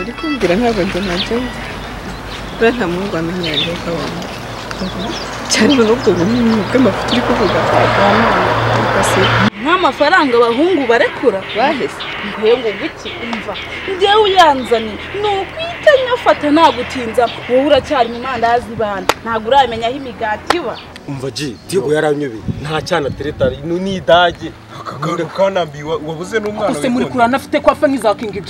uri kumbwira ntabwo njye nabyo nta mungu amenya ndoka wanjye cyane n'ubwo bunini bw'amafuti uri kuvuga nk'amafaranga abahungu barekura bahese ngo guki umva njyewe uyanzani ni ukwita nyafata nagutinza wowe uracyari mu mandazi bana ntabwo uramenya aho imigati iba umva ji Diego yaranyobeye nta cyana teretari ni idage kanambi wabuze n'umwana akose muri kurana afite kwafa nk'iza King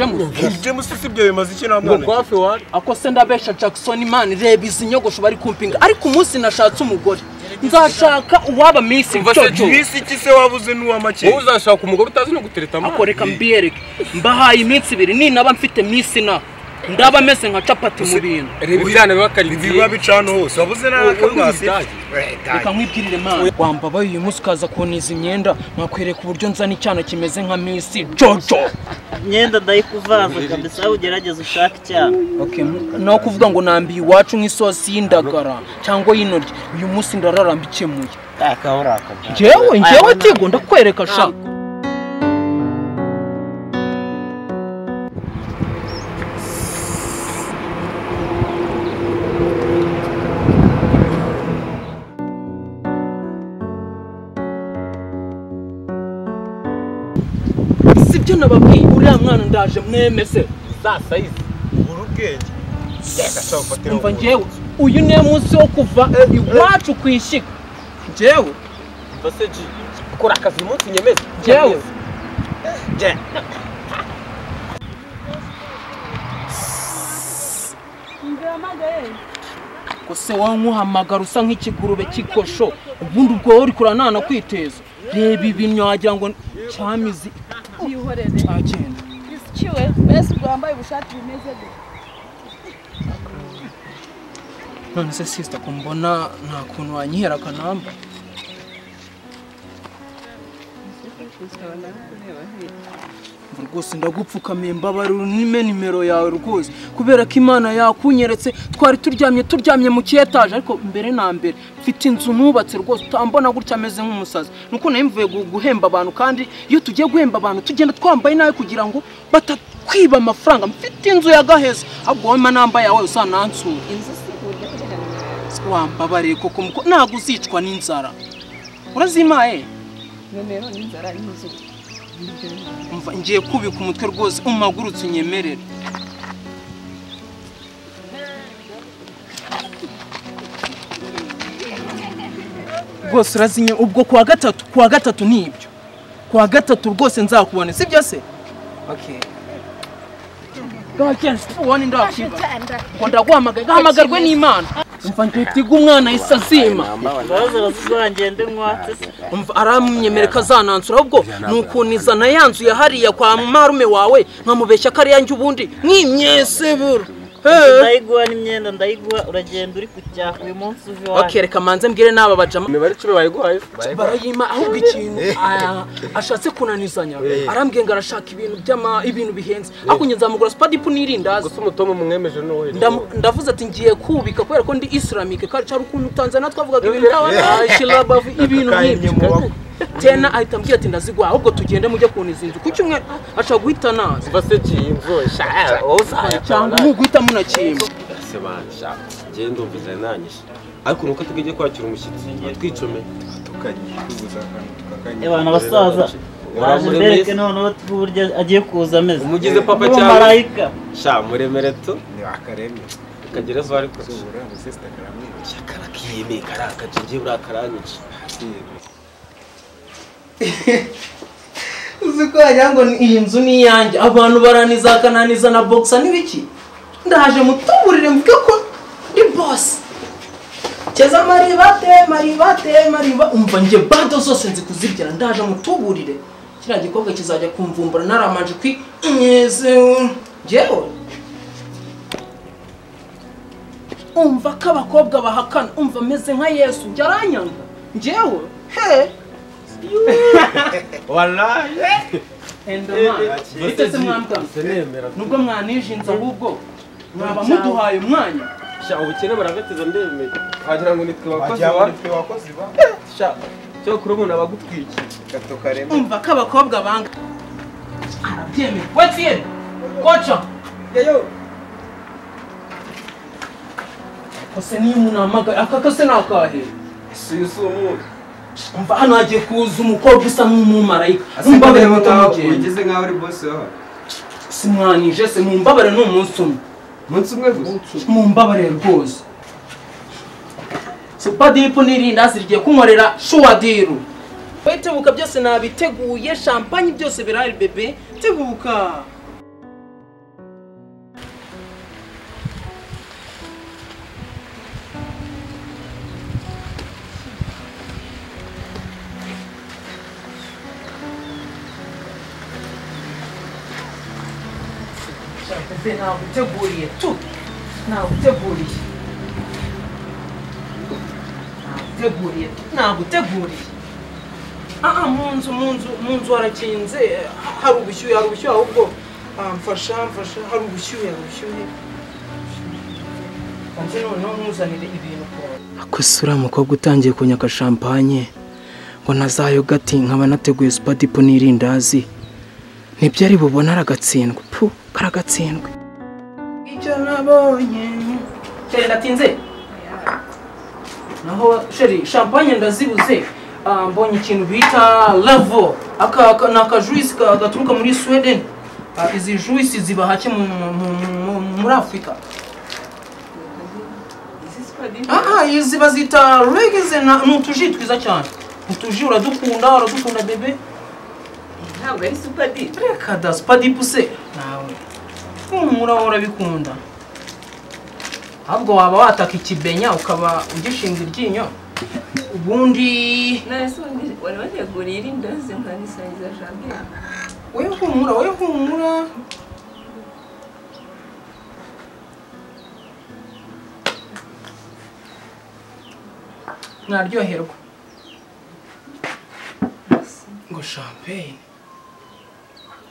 James sibyo bimaze iki namwana ngo kwafe wari akose ndabesha Jackson man reba izi nyogosho bari kumpinga ariko umunsi nashatse umugore nzashaka uwaba Miss Jojo Miss iki se wabuze n'uwa make wowe uzashaka umugore utazi no gutereta amana akoreka mbiyereke mbahaye iminsi 2 ni naba mfite Miss na ndaba mese nka capati mu bintu reba ibyana bakaribiye biba bicano hose wabuze n'akamwasi reka nkwibwirire man wambabaye uyu munsi kaza kuniza imyenda nakwereka uburyo nzana icyana kimeze nka Miss Jojo imyenda ndayikuvanza kabisa ugerageza ushaka icyana okay no kuvuga ngo nambi iwacu nk'isosi y'indagara cyangwa y'intoryi uyu munsi ndararambikemuye akahoraka njyewe Tigo ndakwereka sha sibyo nababwiye uriya mwana ndaje mwemeze sasa izi urubwenge yakashaka fatira umva njyewe uyu ni munsi wo kuva iwacu kwishika njyewe base ji kora akazi umunsi nyemeze njyewe je kose wankuhamagara usa nk'ikigurube kikosho ubundi ubwo uri kuranana kwiteza reba ibinyo wagira ngo cyamizi yihorere agenda isikiwe bese bwambaye ubushati bimeze gute none se sister kumbona nta kuntu wanyihera kanamba rwose ndagupfukamiye mbabarira nime nimero yawe rwose kubera ko Imana yakunyeretse twari turyamye mu kiyetaje ariko mbere na mbere mfite inzu nubatse rwose utambona gutya ameze nk'umusazi nuko nayo mvuye guhemba abantu kandi iyo tugiye guhemba abantu tugenda twambaye nawe kugira ngo batakwiba amafaranga mfite inzu ya gaheza ahubwo wowe manamba yawe usanansura inzu si wambabariye koko ntabwo uzicwa n'inzara urazimaye nomero n'inzara n'inzu umva ngiye kubika umutwe rwose umagurutse unyemerere rwose urazinye ubwo kuwa gatatu nibyo kuwa gatatu rwose nzakubone sibyo se okay gakenshi ubone ndakiba ngo ndaguhamagaye gahamagarwe n'Imana umva nditiga umwana isazima bazazangende mwatse umva aramyemereka azanansura ahubwo nukunizana yanzu yahariya kwa marume wawe nkamubeshya kari yanjye ubundi mwimyesebura ndayiguha n'imyenda ndayiguha uragenda uri kujya uyu munsi uvi wawe okay reka manze mbwire n'aba bajama imibare 10 bayiguhaye barayima ahubwo ikintu ashatse kunanizanya arambwiye ngo arashaka ibintu bihenze akunye nzamugura spadipu nirindaza gusa umutomo mumwemeje no ndavuze ati ngiye kubika kubera ko ndi islamic culture ukuntu Tanzania twavugaga ibintu shilaba ibintu nk'ibyo tena ahita mbwira ati ndazigwa ahubwo tugende mujye kunizinzu kuki umwe acha guhita naza base ji imvo sha oza cyangwa muguhita munakimba se basha je ndumviza nanyisha ariko nuko tugiye kwakira umushyitsi twicome abana basaza baje bereke none uburyo agiye kuza ameze umugize papa cyane marayika sha muremereto ni akaremye kagerezo ariko sobura ni sister karamye cyakara kiyeme karaka ngiye burakaranyice uziko yango iyi nzu ni yanjye abantu baraniza kananiza na boxa nibiki ndaje mutuburire mvuge ko ndi boss cheza maribate umva nje bando zose nzi kuzibyara ndaje mutuburire kira gikobwa kizajya kumvumbura naramanje kwi nyeze jewe umva ko abakobwa bahakana umva meze nka Yesu njaranyanga njewe he wallahi endoma bitese mwambwa nubwo mwanijinza ahubwo mwaba muduhaye umwanya sha ubukene baragatiza ndeme wagira ngo nitwe wakoze ba sha cyo kuri umuntu abagutwiki gato karemye umva ko abakobwa banga arabyemeye watiye kocha yeyo kose niyo umuntu aka kase nakahe si umuntu umva hano hagiye kuza umukobwa usa nk'umumarayika Mumbabare ugeze nkaho uri boss wawe. Simwanije se mumbabare n'umunsi umwe. Umunsi umwe gusa. Mumbabare rwose. Super Deep n'irindazi rigiye kunkorera sure deal. Tebuka byose nabiteguye, champagne byose birahari bebe. Tebuka. Bebe naguteguriye tu. Naguteguriye. Naguteguriye. Munzu harakinze hari ubushyuhe ahubwo mfasha hari ubushyuhe kanze noneho nkuzanire ibintu ko akusura mukobwa utangiye kunyaka champagne ngo nazayoga ati nkaba nateguye Super Deep n'irindazi nibyo ari bubona aragatsindwa karagatsindwe icyo nabonye cyane natinze naho sheri champagne ndazibuze mbonye ikintu bita Level aka juice gaturuka muri Sweden izi juice ziba hake muri Afrika izi bazita regeze n'utuji twiza cyane utuji uradukunda bebe ntabwo ari Super Deep reka da Super Deep se nawe urahora bikunda ahubwo waba wataka ikibenya ukaba ugishinga iryinyo ubundi nase wari wateguriye irindazi nkanisangiza jambe wewe humura naryoherwa ngo champagne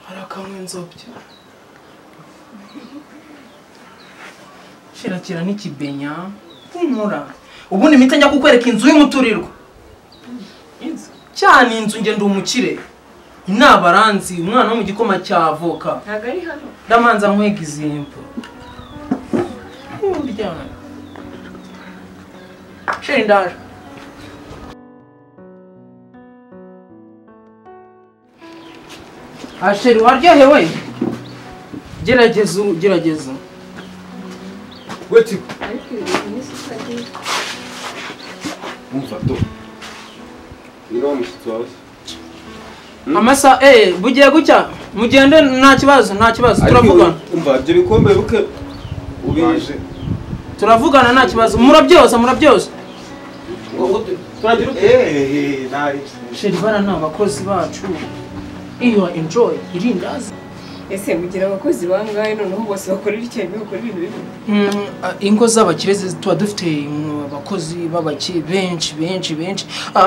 harakamwe nzobya shirakira n'ikibenya humura ubundi mpita njya kukwereka inzu y'umuturirwa cyane inzu nge ndi umukire inabaranzi umwana wo mu gikoma cya avoka ntago ari hano ndamanza nkwega izimpo uryana sheri ndaje asheri waryohewe gerageza weti ariko ni Super Deep umva do niba mushyitsi wawe amasa bugiye gucya mugende nta kibazo turavugana umva ibyo bikombe buke ubije turavugana nta kibazo murabyoza turagira nari. sheri bana ni abakozi bacu iyo enjoy irindazi ese mugira abakozi bangahe noneho bose bakorera icyayi bakora ibintu bimwe ingo z'abakire tuba dufite abakozi b'abaki benshi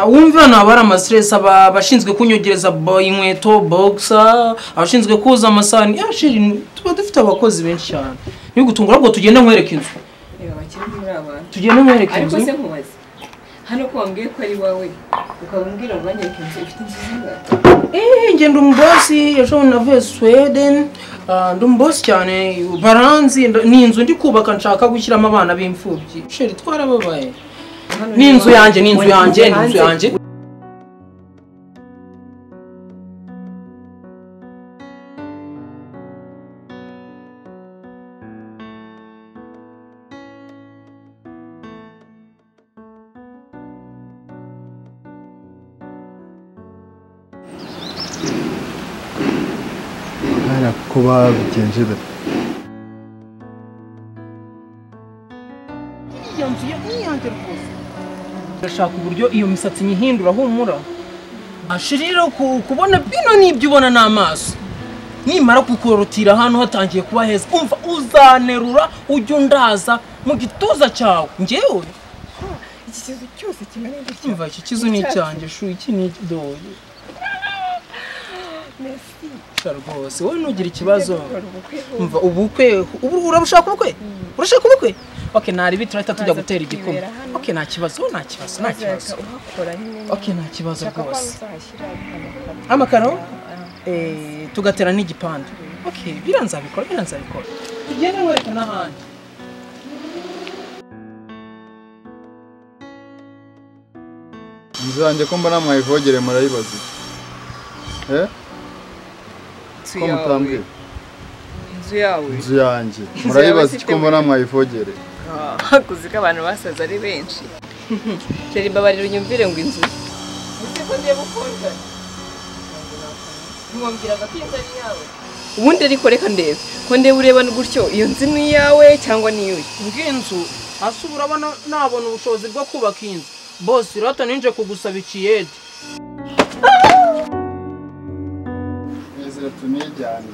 wumva nabara amastress abashinzwe kunyogereza inkweto boxer abashinzwe kuza amasani sheri tuba dufite abakozi benshi cyane niyo gutungura ahubwo tugenda nkwereka inzu abakire muri abantu tugenda nkwereka inzu ariko se nkubaze hano ko wambwiye ko ari wawe ukabambwira ngo banyereke inzu ifite inzu zingahe ngenda umubosi ejo navuye Sweden ndi umubosi cyane baranzi ni inzu ndi kubaka nshaka gushyiramo abana b'imfubyi sheri twarababaye ni inzu yanjye kuba bigenje bite ndashaka uburyo iyo misatsi nyihindura humura ashirira kubona bino nibyo ubona n'amaso nimara kukorotira hano hatangiye kuba heza umva uzanerura ujye undaza mu gituza cyawe ngewe iki kizu cyose kimeze gutya umva iki kizu ni icyanjye shu iki ni ikidoye merci rwose wowe nugira ikibazo umva ubukwe urashaka ubukwe okay nari biturahita tujya gutera igikoma okay nta kibazo okay nta kibazo rwose amakaro tugatera n'igipande okay biranzabikora tugende nkwereka n'ahandi inzu yanjye ko mbona mwayivogere murayibaza ko mutambwira inzu yawe inzu yanjye murayibaza ko mbona mwayivogere kuzi ko abantu basaza ari benshi rero imbabarira unyumvire ngo inzu ese ko ndiye gukunda ntiwambwiraga ko inzu ari iyawe ubundi ariko reka ndebe ko ndebe ureba gutyo iyo nzu ni iyawe cyangwa ni iyawe ng'inzu hasi ubu urabona nabona ubushobozi bwo kubaka inzu bose rata ninje kugusaba ikiyede tunijyane